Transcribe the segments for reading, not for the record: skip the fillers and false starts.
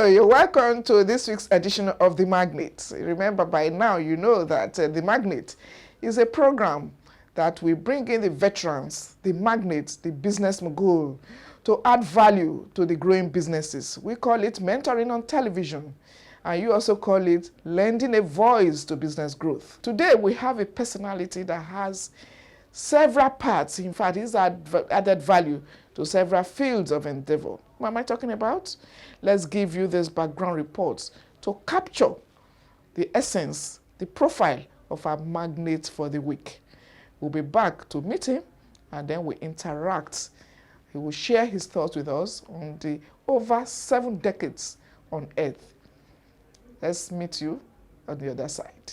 you're welcome to this week's edition of The Magnate. Remember, by now, you know that The Magnate is a program that we bring in the veterans, the magnates, the business mogul, to add value to the growing businesses. We call it mentoring on television, and you also call it lending a voice to business growth. Today, we have a personality that has several parts. In fact, he's added value to several fields of endeavor. What am I talking about? Let's give you this background report to capture the essence, the profile of our magnate for the week. We'll be back to meet him, and then we interact. He will share his thoughts with us on the over 7 decades on Earth. Let's meet you on the other side.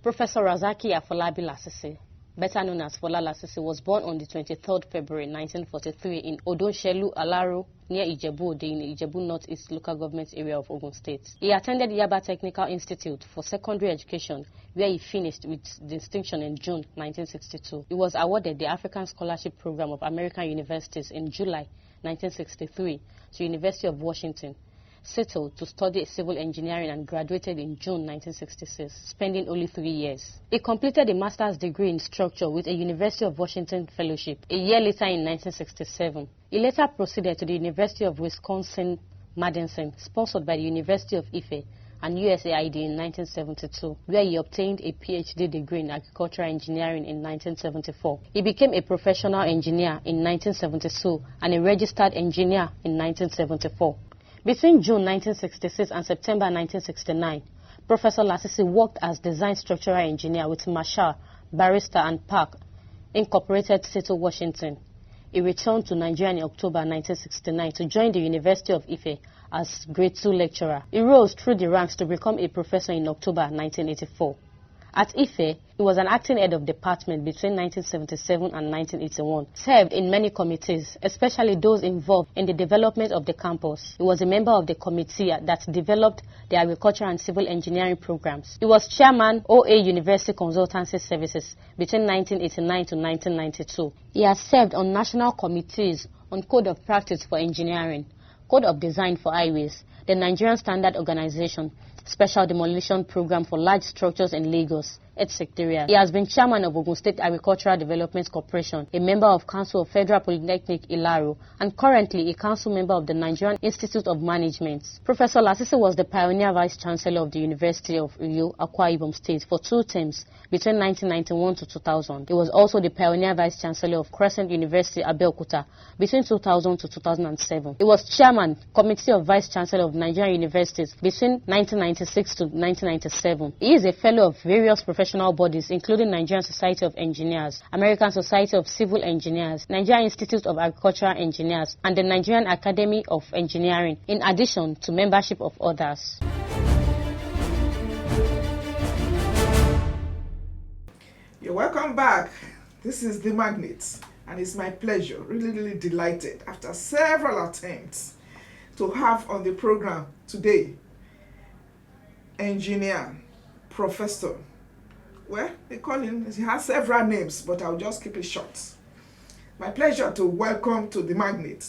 Professor Razaki Afolabi Lasisi, better known as Fola Lasisi, was born on the 23rd February 1943 in Odonshelu, Alaro, near Ijebu-Ode in the Ijebu Northeast local government area of Ogun State. He attended Yaba Technical Institute for secondary education, where he finished with distinction in June 1962. He was awarded the African Scholarship Program of American Universities in July 1963 to University of Washington. Settled to study civil engineering and graduated in June 1966, spending only 3 years. He completed a master's degree in structure with a University of Washington fellowship a year later in 1967. He later proceeded to the University of Wisconsin-Madison, sponsored by the University of Ife and USAID in 1972, where he obtained a PhD degree in agricultural engineering in 1974. He became a professional engineer in 1972 and a registered engineer in 1974. Between June 1966 and September 1969, Professor Lasisi worked as design structural engineer with Marshall, Barrister and Park, Incorporated, Seattle, Washington. He returned to Nigeria in October 1969 to join the University of Ife as grade 2 lecturer. He rose through the ranks to become a professor in October 1984. At Ife, he was an acting head of department between 1977 and 1981. Served in many committees, especially those involved in the development of the campus. He was a member of the committee that developed the agriculture and civil engineering programs. He was chairman OA University Consultancy Services between 1989 to 1992. He has served on national committees on Code of Practice for Engineering, Code of Design for Highways, the Nigerian Standard Organization, Special Demolition Program for Large Structures in Lagos, etc. He has been chairman of Ogun State Agricultural Development Corporation, a member of Council of Federal Polytechnic Ilaro, and currently a council member of the Nigerian Institute of Management. Professor Lasisi was the pioneer vice chancellor of the University of Uyo, Akwa Ibom State for 2 terms between 1991 to 2000. He was also the pioneer vice chancellor of Crescent University, Abeokuta, between 2000 to 2007. He was chairman, Committee of Vice Chancellor of Nigerian Universities between 1996 to 1997. He is a fellow of various professional bodies, including Nigerian Society of Engineers, American Society of Civil Engineers, Nigerian Institute of Agricultural Engineers, and the Nigerian Academy of Engineering, in addition to membership of others. You're welcome back. This is The Magnate, and it's my pleasure, really delighted, after several attempts, to have on the program today engineer, professor. Well, they call him, he has several names, but I'll just keep it short. My pleasure to welcome to The Magnate,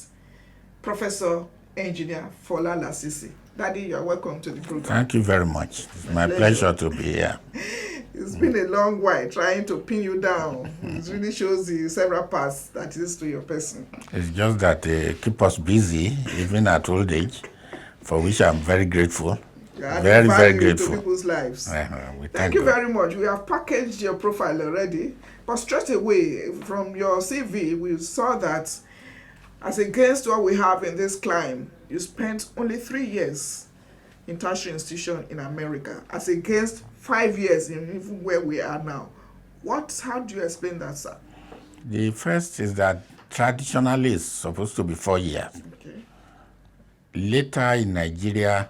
Professor Engineer Fola Lasisi. Daddy, you're welcome to the program. Thank you very much. It's my pleasure to be here. It's been a long while trying to pin you down. It really shows the several parts that is to your person. It's just that they keep us busy, even at old age, for which I'm very grateful. Very grateful to people's lives. Thank you very much. We have packaged your profile already, but straight away from your CV, we saw that as against what we have in this climb, you spent only 3 years in tertiary institution in America, as against 5 years in even where we are now. How do you explain that, sir? The first is that traditionally it's supposed to be 4 years. Okay. Later in Nigeria,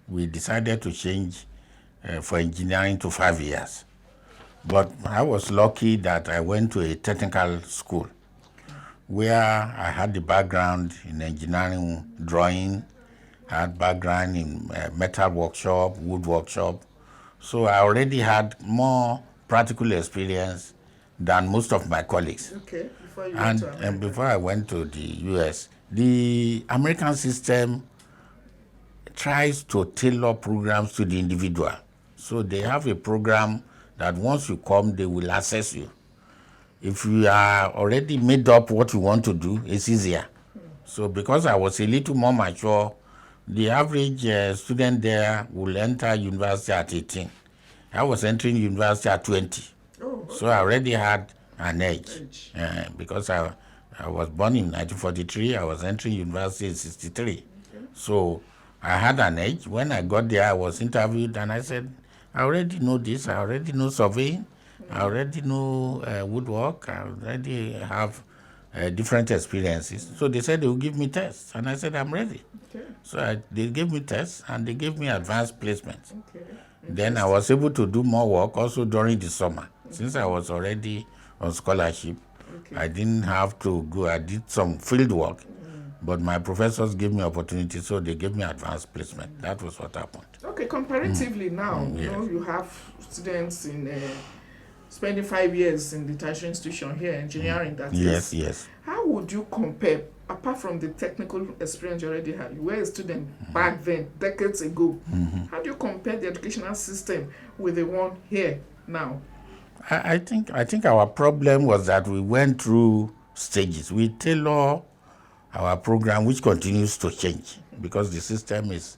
we decided to change for engineering to 5 years. But I was lucky that I went to a technical school where I had the background in engineering, drawing, I had background in metal workshop, wood workshop. So I already had more practical experience than most of my colleagues. Okay. Before you went to And America. before I went to the US, the American system tries to tailor programs to the individual. So they have a program that once you come, they will assess you. If you are already made up what you want to do, it's easier. So because I was a little more mature, the average student there will enter university at 18. I was entering university at 20. Oh, okay. So I already had an edge. Because I was born in 1943, I was entering university in 63. Okay. So I had an edge. When I got there, I was interviewed and I said, I already know this, I already know surveying, I already know woodwork, I already have different experiences. So they said they will give me tests, and I said, I'm ready. Okay. So they gave me tests, and they gave me advanced placements. Okay. Then I was able to do more work also during the summer. Since I was already on scholarship, I didn't have to go. I did some field work, but my professors gave me opportunity, so they gave me advanced placement. That was what happened. Okay, comparatively now, you have students in spending 5 years in the tertiary institution here, engineering, that is. Yes. How would you compare, apart from the technical experience you already had? You were a student back then, decades ago. How do you compare the educational system with the one here now? I think our problem was that we went through stages. We tailor our program, which continues to change because the system is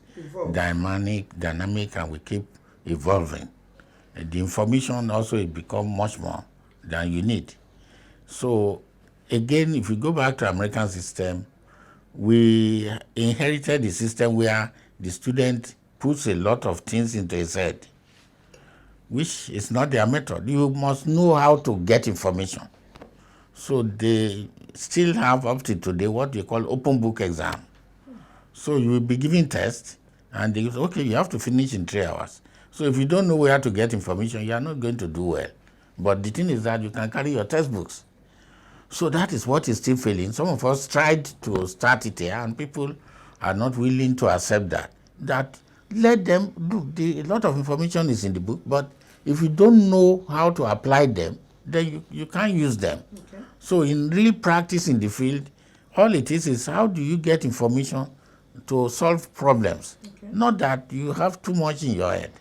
dynamic, and we keep evolving. The information also has become much more than you need. So again, if you go back to American system, we inherited the system where the student puts a lot of things into his head, which is not their method. You must know how to get information. So they still have up to today what they call open book exam. So you will be giving tests, and they say, okay, you have to finish in 3 hours. So if you don't know where to get information, you are not going to do well. But the thing is that you can carry your textbooks. So that is what is still failing. Some of us tried to start it here, and people are not willing to accept that. That let them do. A lot of information is in the book, but if you don't know how to apply them, then you can't use them. Okay. So in real practice in the field, all it is how do you get information to solve problems? Okay. Not that you have too much in your head.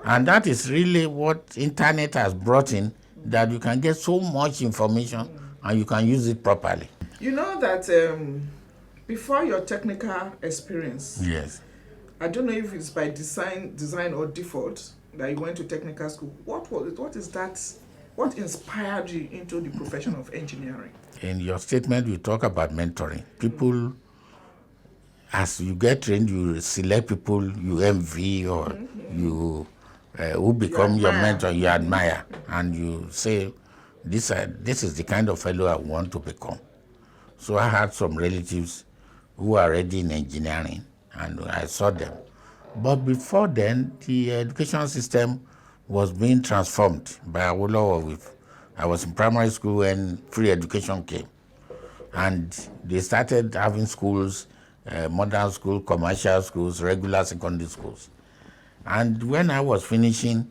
And that is really what internet has brought in, that you can get so much information and you can use it properly. You know that before your technical experience, yes, I don't know if it's by design or default that you went to technical school. What was it? What is that? What inspired you into the profession of engineering? In your statement, you talk about mentoring. People, as you get trained, you select people you envy or you who become your mentor, you admire, and you say, this is the kind of fellow I want to become. So I had some relatives who are already in engineering, and I saw them. But before then, the education system was being transformed by Awolowo. I was in primary school when free education came. And they started having schools, modern school, commercial schools, regular secondary schools. And when I was finishing,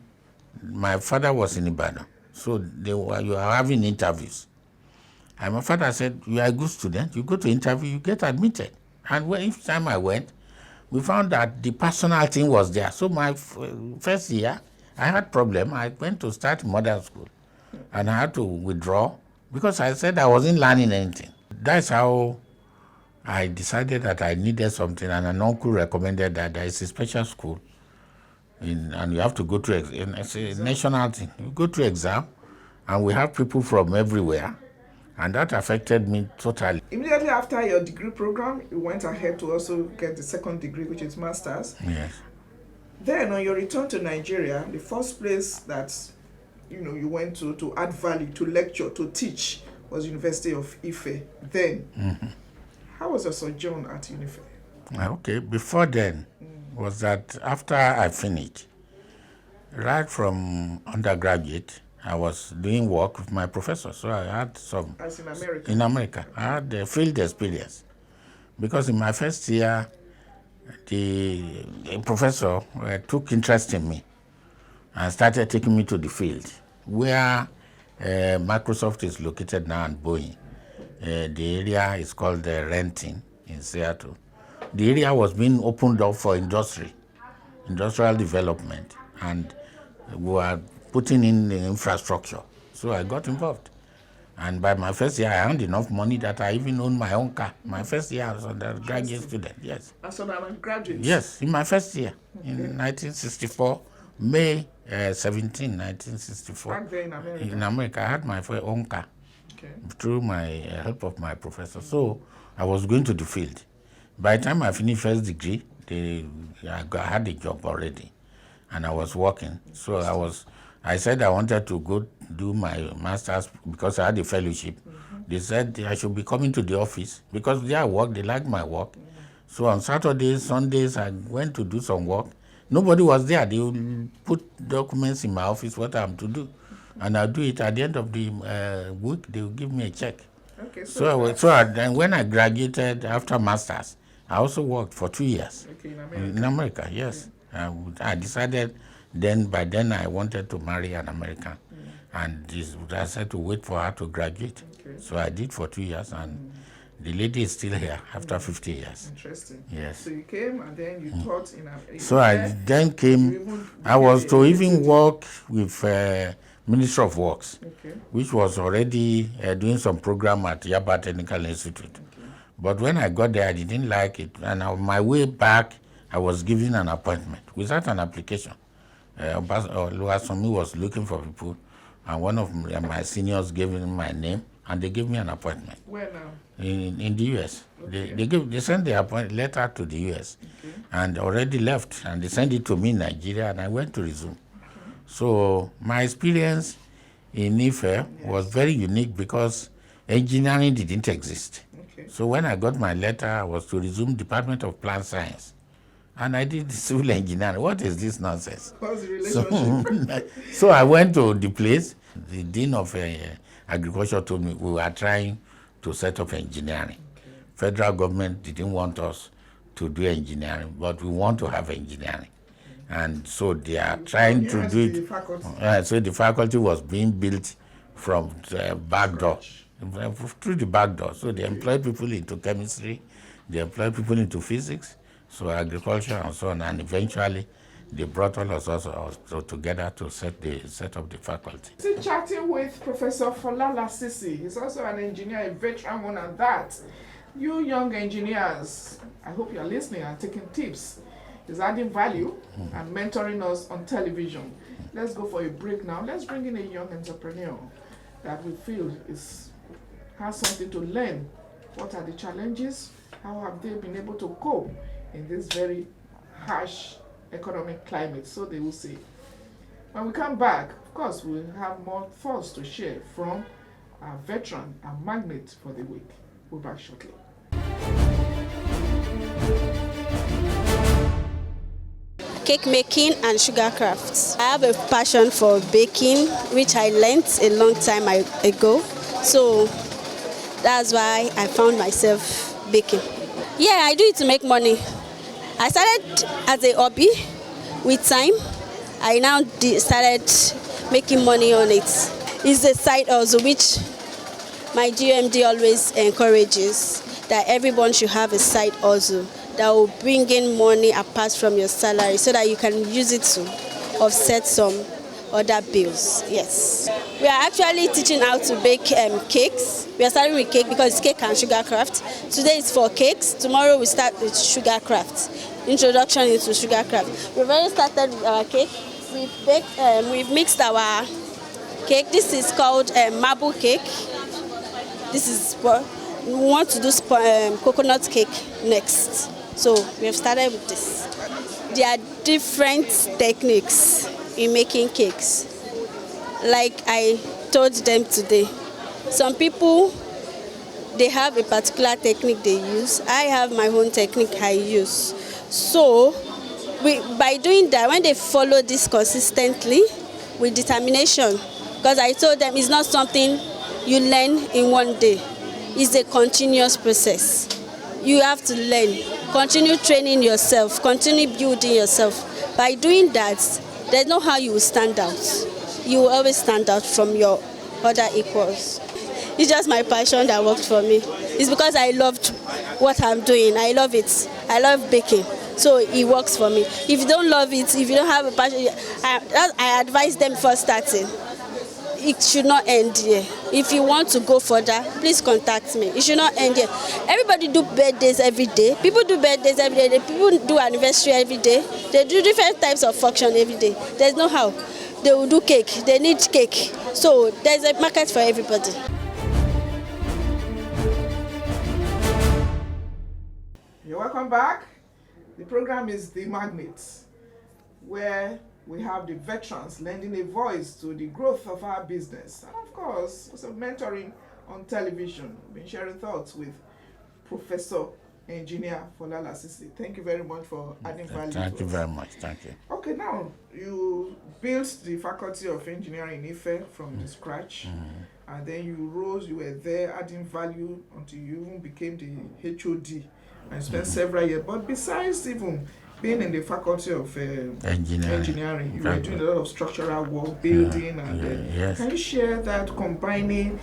my father was in Ibadan. So you were having interviews. And my father said, you are a good student, you go to interview, you get admitted. And each time I went, we found that the personal thing was there. So my first year, I had problem. I went to start modern school. And I had to withdraw because I said I wasn't learning anything. That's how I decided that I needed something, and an uncle recommended that there is a special school and you have to go to it's a national thing. You go to exam, and we have people from everywhere, and that affected me totally. Immediately after your degree program, you went ahead to also get the second degree, which is master's. Yes. Then on your return to Nigeria, the first place that you went to add value, to lecture, to teach was University of Ife. Then, how was your sojourn at Unife? Okay, before then was that after I finished, right from undergraduate, I was doing work with my professor. So I had some... As in America? In America. I had the field experience. Because in my first year, the professor took interest in me and started taking me to the field where Microsoft is located now and Boeing. the area is called Renting in Seattle. The area was being opened up for industrial development, and we were putting in the infrastructure. So I got involved. And by my first year, I earned enough money that I even owned my own car. My first year as an undergraduate student, yes. As an undergraduate? Yes, in my first year, in 1964, May 17, 1964. Back there in America? In America, I had my own car through my help of my professor. So I was going to the field. By the time I finished first degree, I had a job already, and I was working. So I said I wanted to go do my master's because I had a fellowship. They said I should be coming to the office because there I work, they liked my work. So on Saturdays, Sundays, I went to do some work. Nobody was there. They would put documents in my office, what I'm to do. And I'll do it at the end of the week, they will give me a check. Okay, Then when I graduated after master's, I also worked for 2 years. Okay, in America? In America, yes. I decided by then I wanted to marry an American. And I said to wait for her to graduate. Okay. So I did for 2 years, and the lady is still here after 50 years. Interesting. Yes. So you came and then you taught in So I then came, I was to even work with Ministry of Works, which was already doing some program at Yaba Technical Institute. But when I got there, I didn't like it. And on my way back, I was given an appointment without an application. Luasomi was looking for people, and one of my seniors gave him my name, and they gave me an appointment. Where now? In the U.S. They sent the letter to the U.S. And already left, and they sent it to me in Nigeria, and I went to resume. So my experience in Ife was very unique because engineering didn't exist. So when I got my letter, I was to resume Department of Plant Science. And I did civil engineering. What is this nonsense? What's the relationship? So I went to the place. The Dean of Agriculture told me we were trying to set up engineering. Federal government didn't want us to do engineering, but we want to have engineering. And so they are trying to do it. So the faculty was being built from the back door, through the back door. So they employed people into chemistry, they employed people into physics, so agriculture and so on, and eventually they brought all of us together to set up the faculty. So chatting with Professor Fola Lasisi. He's also an engineer, a veteran one at that. You young engineers, I hope you're listening and taking tips. He's adding value and mentoring us on television. Let's go for a break now. Let's bring in a young entrepreneur that we feel has something to learn. What are the challenges? How have they been able to cope in this very harsh economic climate? So they will say. When we come back, of course, we'll have more thoughts to share from our veteran, our magnate for the week. We'll be back shortly. Cake making and sugar crafts. I have a passion for baking, which I learned a long time ago. So that's why I found myself baking. Yeah, I do it to make money. I started as a hobby. With time, I now started making money on it. It's a side hustle which my GMD always encourages, that everyone should have a side hustle that will bring in money apart from your salary so that you can use it to offset some other bills. Yes. We are actually teaching how to bake cakes. We are starting with cake because it's cake and sugar craft. Today is for cakes. Tomorrow we start with sugar craft. Introduction into sugar craft. We've already started with our cake. We've mixed our cake. This is called marble cake. This is what we want to do coconut cake next. So we have started with this. There are different techniques in making cakes. Like I told them today, some people, they have a particular technique they use. I have my own technique I use. So by doing that, when they follow this consistently with determination, because I told them it's not something you learn in one day. It's a continuous process. You have to learn, continue training yourself, continue building yourself. By doing that, there's no how you will stand out. You will always stand out from your other equals. It's just my passion that worked for me. It's because I loved what I'm doing. I love it. I love baking. So it works for me. If you don't love it, if you don't have a passion, I advise them before starting. It should not end here. If you want to go further, please contact me. It should not end here. Everybody do birthdays every day. People do birthdays every day. People do anniversary every day. They do different types of function every day. There's no how. They will do cake. They need cake. So there's a market for everybody. You're welcome back. The program is The Magnate, where we have the veterans lending a voice to the growth of our business. And of course, also mentoring on television. We've been sharing thoughts with Professor Engineer Fola Lasisi. Thank you very much for adding value. Thank you very much. Thank you. Okay, now you built the Faculty of Engineering in Ife from the scratch, and then you rose, you were there adding value until you even became the HOD and spent several years. But besides even being in the Faculty of Engineering, you were doing a lot of structural work, building, and yes. Can you share that, combining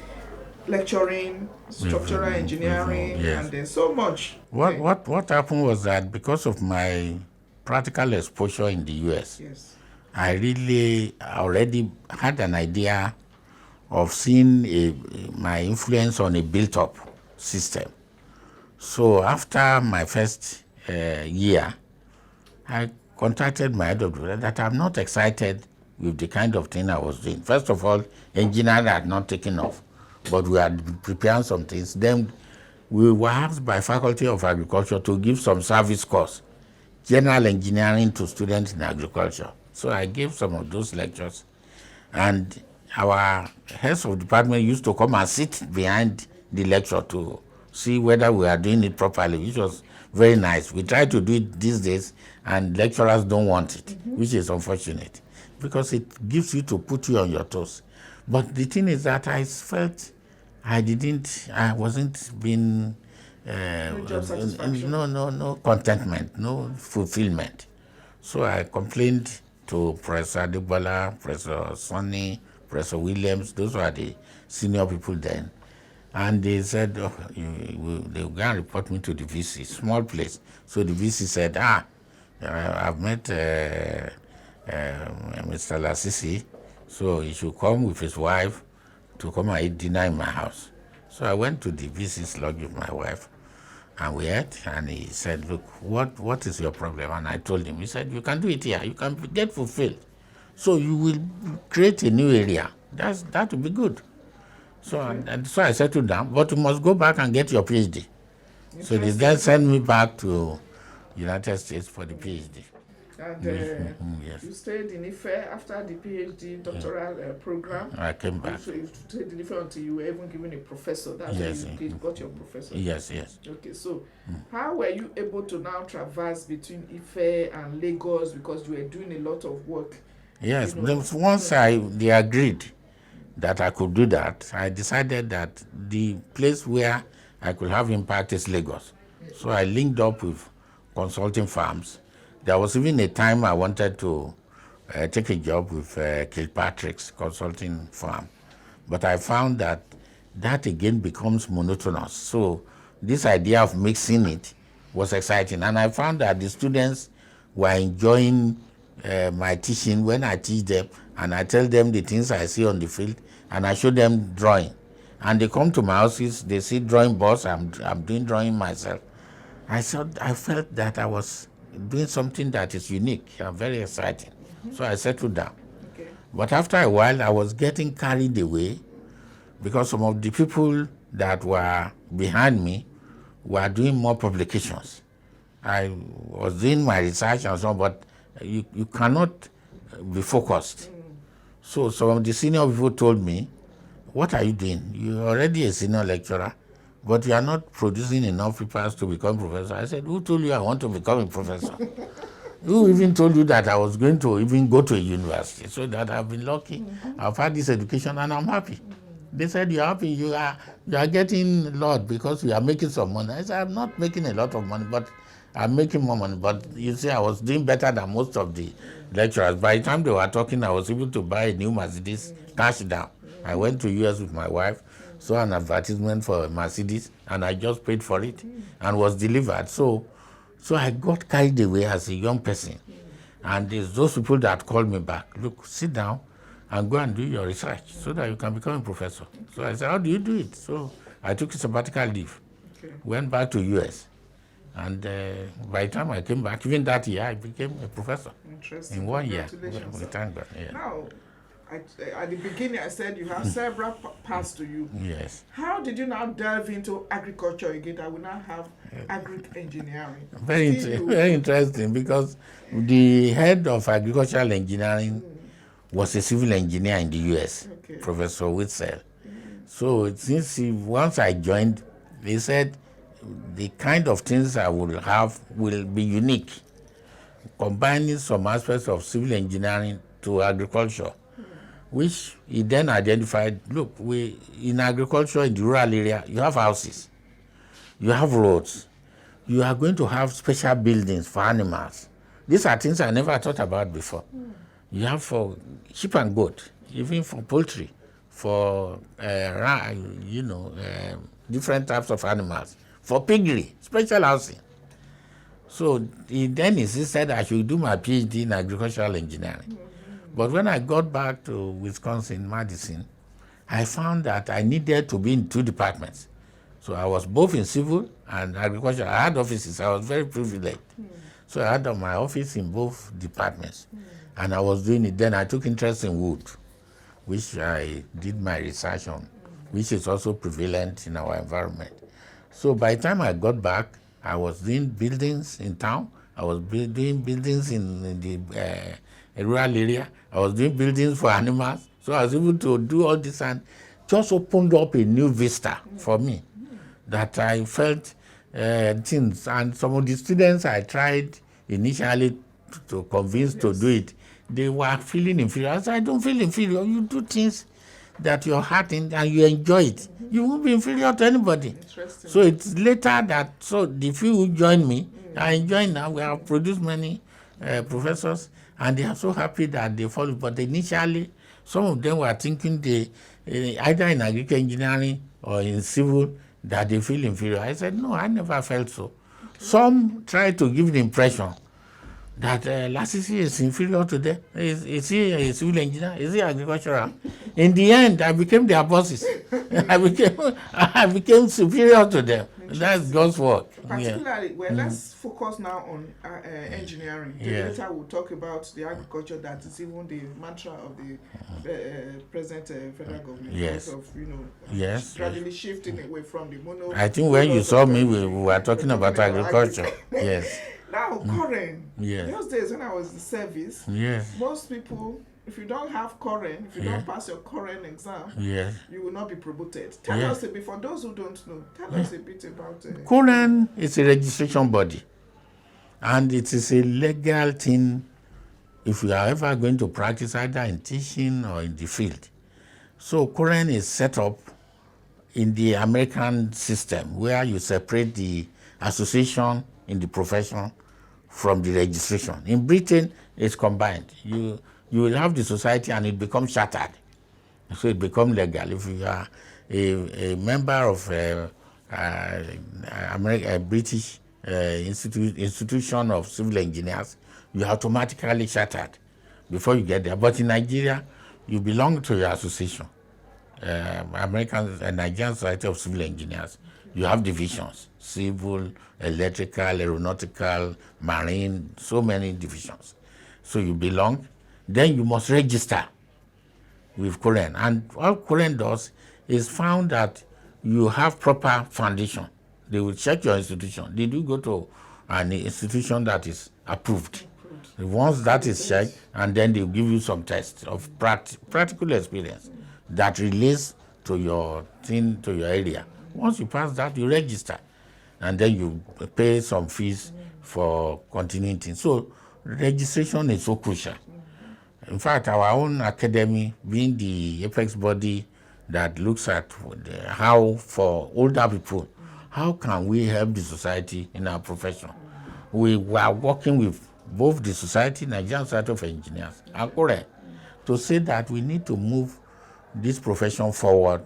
lecturing, structural engineering, yes. and there's so much? What happened was that because of my practical exposure in the US, Yes. I really already had an idea of seeing my influence on a built-up system. So after my first year, I contacted my head of department that I'm not excited with the kind of thing I was doing. First of all, engineering had not taken off, but we had prepared some things. Then we were asked by Faculty of Agriculture to give some service course, general engineering to students in agriculture. So I gave some of those lectures, and our heads of department used to come and sit behind the lecture to see whether we are doing it properly, which was very nice. We try to do it these days, and lecturers don't want it, which is unfortunate, because it gives you to put you on your toes. But the thing is that I felt I wasn't being, no contentment, no fulfillment. So I complained to Professor Adebola, Professor Sonny, Professor Williams. Those were the senior people then. And they said, they were going to report me to the VC, small place. So the VC said, I've met Mr. Lasisi, so he should come with his wife to come and eat dinner in my house. So I went to the VC's lodge with my wife, and we ate, and he said, look, what is your problem? And I told him. He said, you can do it here. You can get fulfilled. So you will create a new area. That will be good. So, and so I settled down, but you must go back and get your PhD. So they then sent me back to United States for the PhD. And yes. you stayed in Ife after the PhD doctoral program. I came back. So you stayed in Ife until you were even given a professor. That's Yes. when you got your professor. Yes, yes. Okay, so how were you able to now traverse between Ife and Lagos, because you were doing a lot of work? Yes, once they agreed that I could do that, I decided that the place where I could have impact is Lagos. So I linked up with consulting firms. There was even a time I wanted to take a job with Kilpatrick's consulting firm, but I found that again becomes monotonous. So this idea of mixing it was exciting, and I found that the students were enjoying my teaching when I teach them, and I tell them the things I see on the field, and I show them drawing. And they come to my houses, they see drawing boards, I'm doing drawing myself. I felt that I was doing something that is unique and very exciting. So I settled down. Okay. But after a while, I was getting carried away because some of the people that were behind me were doing more publications. I was doing my research and so on, but you cannot be focused. So some of the senior people told me, what are you doing? You're already a senior lecturer, but you are not producing enough papers to become professor. I said, who told you I want to become a professor? Who even told you that I was going to even go to a university? So that I've been lucky. I've had this education and I'm happy. They said, you're happy, you are getting a lot because you are making some money. I said, I'm not making a lot of money, but I'm making more money. But you see, I was doing better than most of the lecturers. By the time they were talking, I was able to buy a new Mercedes, cash down. I went to US with my wife, saw an advertisement for a Mercedes, and I just paid for it and was delivered. So I got carried away as a young person. And there's those people that called me back, look, sit down and go and do your research so that you can become a professor. So I said, how do you do it? So I took a sabbatical leave, went back to US. And by the time I came back, even that year, I became a professor. Interesting. In 1 year. Congratulations, We thank God. Yeah. Now, at the beginning, I said you have several paths to you. Yes. How did you now delve into agriculture again? I will now have agri-engineering. Very interesting, because the head of agricultural engineering was a civil engineer in the US, Professor Witzel. So once I joined, they said the kind of things I will have will be unique, combining some aspects of civil engineering to agriculture, which he then identified, look, in agriculture in the rural area, you have houses, you have roads, you are going to have special buildings for animals. These are things I never thought about before. You have for sheep and goat, even for poultry, for different types of animals, for piggery, special housing. So he then insisted I should do my PhD in agricultural engineering. But when I got back to Wisconsin, Madison, I found that I needed to be in 2 departments. So I was both in civil and agriculture. I had offices. I was very privileged. So I had my office in both departments. And I was doing it. Then I took interest in wood, which I did my research on, which is also prevalent in our environment. So by the time I got back, I was doing buildings in town. I was doing buildings in the rural area. I was doing buildings for animals. So I was able to do all this, and just opened up a new vista for me that I felt things. And some of the students I tried initially to convince to do it, they were feeling inferior. I said, I don't feel inferior. You do things that your heart in and you enjoy it. You won't be inferior to anybody. So it's later that, so the few who joined me, I enjoy now. We have produced many professors, and they are so happy that they follow. But initially, some of them were thinking they, either in agricultural engineering or in civil, that they feel inferior. I said, no, I never felt so. Some try to give the impression that Lasisi is inferior to them. Is he a civil engineer? Is he agricultural? In the end, I became their bosses. I became superior to them. That's God's work. Particularly, let's focus now on engineering. Later we'll talk about the agriculture that is even the mantra of the present federal government. Yes. Of, gradually shifting away from the mono. I think when you saw me, we were talking about agriculture. Yes. Now, current. Yes. Those days when I was in service, most people, if you don't have current, if you don't pass your current exam, you will not be promoted. Tell us a bit, for those who don't know, tell us a bit about it. Current is a registration body, and it is a legal thing if you are ever going to practice either in teaching or in the field. So current is set up in the American system where you separate the association in the profession from the registration. In Britain, it's combined. You will have the society and it becomes chartered. So it becomes legal. If you are a member of a British institution of civil engineers, you are automatically chartered before you get there. But in Nigeria, you belong to your association, Nigerian Society of Civil Engineers. You have divisions: civil, electrical, aeronautical, marine, so many divisions. So you belong. Then you must register with current. And all current does is found that you have proper foundation. They will check your institution. Did you go to an institution that is approved? Once that is checked, and then they'll give you some tests of practical experience that relates to your thing, to your area. Once you pass that, you register, and then you pay some fees for continuing. So registration is so crucial. In fact, our own academy, being the apex body that looks at how, for older people, how can we help the society in our profession? We were working with both the society, Nigerian Society of Engineers, and CORE, to say that we need to move this profession forward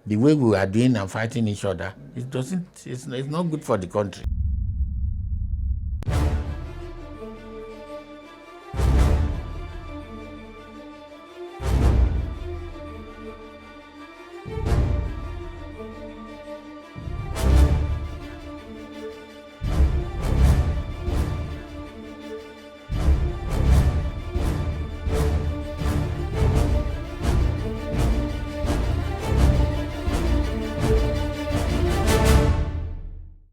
the way we are doing and fighting each other, it's not good for the country.